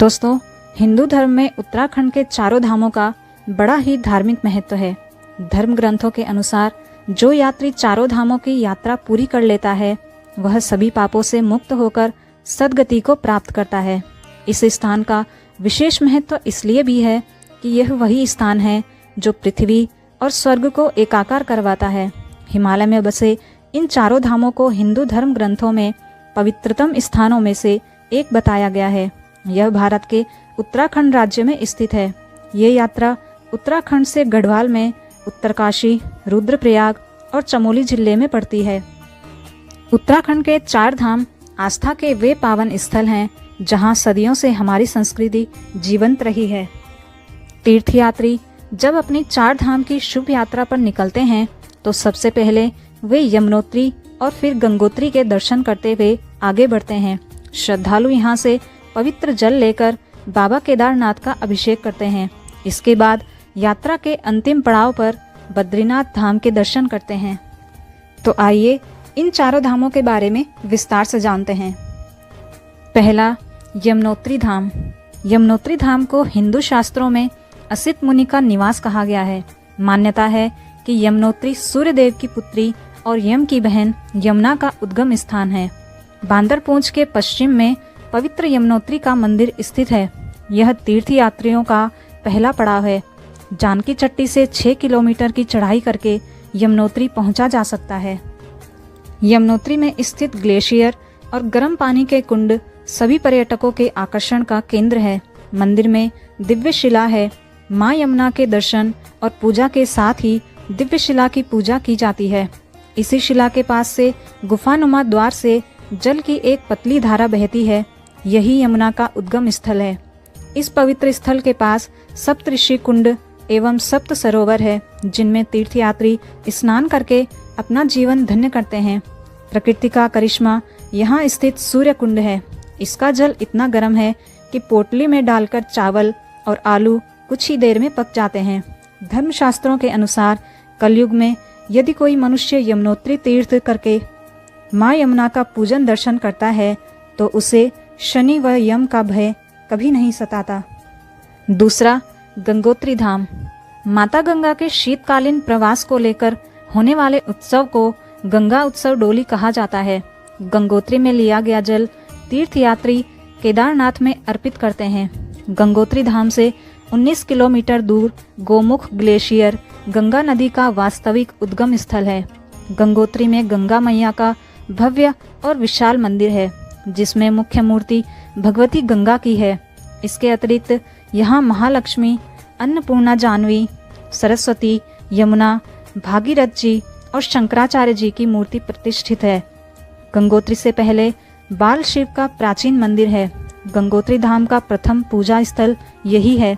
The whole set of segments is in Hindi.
दोस्तों, हिंदू धर्म में उत्तराखंड के चारों धामों का बड़ा ही धार्मिक महत्व है। धर्म ग्रंथों के अनुसार जो यात्री चारों धामों की यात्रा पूरी कर लेता है वह सभी पापों से मुक्त होकर सद्गति को प्राप्त करता है। इस स्थान का विशेष महत्व इसलिए भी है कि यह वही स्थान है जो पृथ्वी और स्वर्ग को एकाकार करवाता है। हिमालय में बसे इन चारों धामों को हिंदू धर्म ग्रंथों में पवित्रतम स्थानों में से एक बताया गया है। यह भारत के उत्तराखंड राज्य में स्थित है। ये यात्रा उत्तराखंड से गढ़वाल में, उत्तरकाशी, रुद्रप्रयाग और चमोली जिले में पड़ती है। उत्तराखंड के चार धाम आस्था के वे पावन स्थल हैं जहां सदियों से हमारी संस्कृति जीवंत रही है। तीर्थयात्री जब अपनी चार धाम की शुभ यात्रा पर निकलते हैं तो सबसे पहले वे यमुनोत्री और फिर गंगोत्री के दर्शन करते हुए आगे बढ़ते हैं। श्रद्धालु यहाँ से पवित्र जल लेकर बाबा केदारनाथ का अभिषेक करते हैं। इसके बाद यात्रा के अंतिम पड़ाव पर बद्रीनाथ धाम के दर्शन करते हैं। तो आइए इन चारों धामों के बारे में विस्तार से जानते हैं। पहला, यमुनोत्री धाम। यमुनोत्री धाम को हिंदू शास्त्रों में असित मुनि का निवास कहा गया है। मान्यता है कि यमुनोत्री सूर्यदेव की पुत्री और यम की बहन यमुना का उद्गम स्थान है। बांदरपूंछ के पश्चिम में पवित्र यमुनोत्री का मंदिर स्थित है। यह तीर्थयात्रियों का पहला पड़ाव है। जानकी चट्टी से 6 किलोमीटर की चढ़ाई करके यमुनोत्री पहुंचा जा सकता है। यमुनोत्री में स्थित ग्लेशियर और गर्म पानी के कुंड सभी पर्यटकों के आकर्षण का केंद्र है। मंदिर में दिव्य शिला है। मां यमुना के दर्शन और पूजा के साथ ही दिव्य शिला की पूजा की जाती है। इसी शिला के पास से गुफानुमा द्वार से जल की एक पतली धारा बहती है। यही यमुना का उद्गम स्थल है। इस पवित्र स्थल के पास सप्तऋषि कुंड एवं सप्त सरोवर है जिनमें तीर्थयात्री स्नान करके अपना जीवन धन्य करते हैं। प्रकृति का करिश्मा यहाँ स्थित सूर्य कुंड है। इसका जल इतना गर्म है कि पोटली में डालकर चावल और आलू कुछ ही देर में पक जाते हैं। धर्मशास्त्रों के अनुसार कलयुग में यदि कोई मनुष्य यमुनोत्री तीर्थ करके माँ यमुना का पूजन दर्शन करता है तो उसे शनि व यम का भय कभी नहीं सताता। दूसरा, गंगोत्री धाम। माता गंगा के शीतकालीन प्रवास को लेकर होने वाले उत्सव को गंगा उत्सव डोली कहा जाता है। गंगोत्री में लिया गया जल तीर्थयात्री केदारनाथ में अर्पित करते हैं। गंगोत्री धाम से 19 किलोमीटर दूर गोमुख ग्लेशियर गंगा नदी का वास्तविक उद्गम स्थल है। गंगोत्री में गंगा मैया का भव्य और विशाल मंदिर है जिसमें मुख्य मूर्ति भगवती गंगा की है। इसके अतिरिक्त यहाँ महालक्ष्मी, अन्नपूर्णा जानवी, सरस्वती, यमुना, भागीरथ जी और शंकराचार्य जी की मूर्ति प्रतिष्ठित है। गंगोत्री से पहले बाल शिव का प्राचीन मंदिर है। गंगोत्री धाम का प्रथम पूजा स्थल यही है।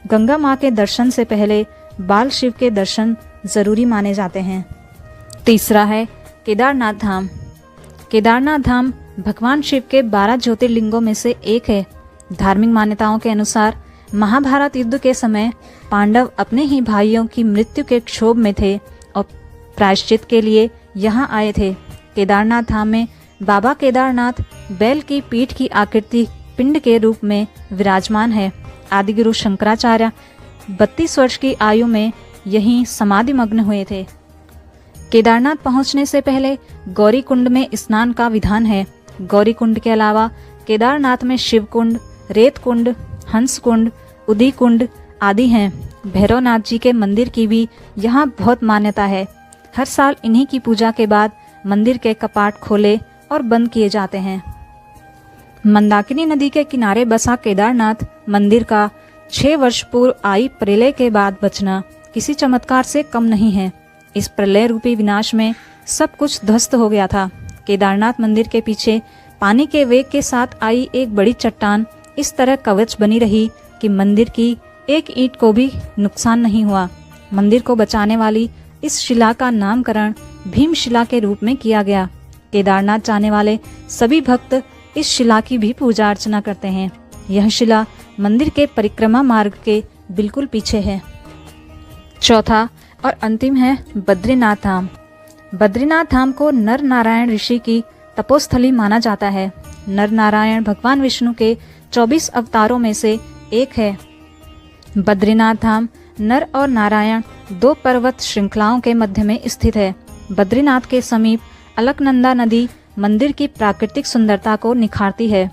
गंगा माँ के दर्शन से पहले बाल शिव के दर्शन जरूरी माने जाते हैं। तीसरा है केदारनाथ धाम। केदारनाथ धाम भगवान शिव के 12 ज्योतिर्लिंगों में से एक है। धार्मिक मान्यताओं के अनुसार महाभारत युद्ध के समय पांडव अपने ही भाइयों की मृत्यु के क्षोभ में थे और प्रायश्चित के लिए यहाँ आए थे। केदारनाथ धाम में बाबा केदारनाथ बैल की पीठ की आकृति पिंड के रूप में विराजमान है। आदिगुरु शंकराचार्य 32 वर्ष की आयु में यहीं समाधिमग्न हुए थे। केदारनाथ पहुंचने से पहले गौरी कुंड में स्नान का विधान है। गौरी कुंड के अलावा केदारनाथ में शिव कुंड, रेत कुंड, हंस कुंड, उदी कुंड आदि हैं। भैरवनाथ जी के मंदिर की भी यहाँ बहुत मान्यता है। हर साल इन्हीं की पूजा के बाद मंदिर के कपाट खोले और बंद किए जाते हैं। मंदाकिनी नदी के किनारे बसा केदारनाथ मंदिर का 6 वर्ष पूर्व आई प्रलय के बाद बचना किसी चमत्कार से कम नहीं है। इस प्रलय रूपी विनाश में सब कुछ ध्वस्त हो गया था। केदारनाथ मंदिर के पीछे पानी के वेग के साथ आई एक बड़ी चट्टान इस तरह कवच बनी रही कि मंदिर की एक ईंट को भी नुकसान नहीं हुआ। मंदिर को बचाने वाली इस शिला का नामकरण भीमशिला के रूप में किया गया। केदारनाथ जाने वाले सभी भक्त इस शिला की भी पूजा अर्चना करते हैं। यह शिला मंदिर के परिक्रमा मार्ग के बिल्कुल पीछे है। चौथा और अंतिम है बद्रीनाथ धाम। बद्रीनाथ धाम को नर नारायण ऋषि की तपोस्थली माना जाता है। नर नारायण भगवान विष्णु के 24 अवतारों में से एक है। बद्रीनाथ धाम नर और नारायण 2 पर्वत श्रृंखलाओं के मध्य में स्थित है। बद्रीनाथ के समीप अलकनंदा नदी मंदिर की प्राकृतिक सुंदरता को निखारती है।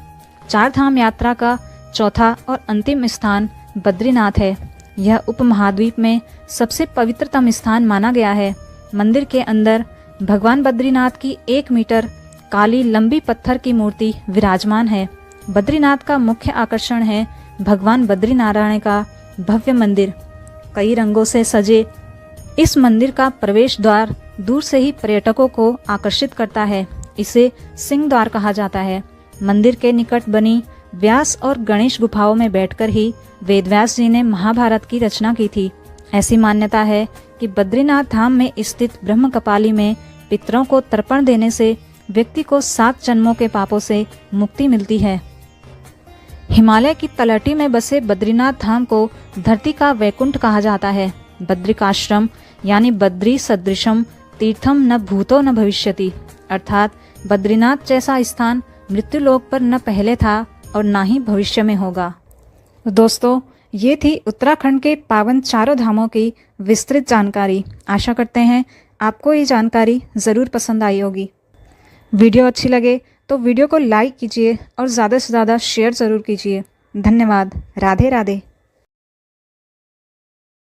4 धाम यात्रा का चौथा और अंतिम स्थान बद्रीनाथ है। यह उपमहाद्वीप में सबसे पवित्रतम स्थान माना गया है। मंदिर के अंदर भगवान बद्रीनाथ की 1 मीटर काली लंबी पत्थर की मूर्ति विराजमान है। बद्रीनाथ का मुख्य आकर्षण है भगवान बद्रीनारायण का भव्य मंदिर। कई रंगों से सजे इस मंदिर का प्रवेश द्वार दूर से ही पर्यटकों को आकर्षित करता है। इसे सिंह द्वार कहा जाता है। मंदिर के निकट बनी व्यास और गणेश गुफाओं में बैठकर ही वेदव्यास जी ने महाभारत की रचना की थी। ऐसी मान्यता है कि बद्रीनाथ धाम में स्थित ब्रह्म कपाली में पितरों को तर्पण देने से व्यक्ति को 7 जन्मों के पापों से मुक्ति मिलती है। हिमालय की तलहटी में बसे बद्रीनाथ धाम को धरती का वैकुंठ कहा जाता है। बद्रिकाश्रम यानी बद्री सदृशम तीर्थम न भूतो न भविष्यति, अर्थात बद्रीनाथ जैसा स्थान मृत्युलोक पर न पहले था और ना ही भविष्य में होगा। दोस्तों, ये थी उत्तराखंड के पावन चारों धामों की विस्तृत जानकारी। आशा करते हैं आपको ये जानकारी ज़रूर पसंद आई होगी। वीडियो अच्छी लगे तो वीडियो को लाइक कीजिए और ज़्यादा से ज़्यादा शेयर ज़रूर कीजिए। धन्यवाद। राधे राधे।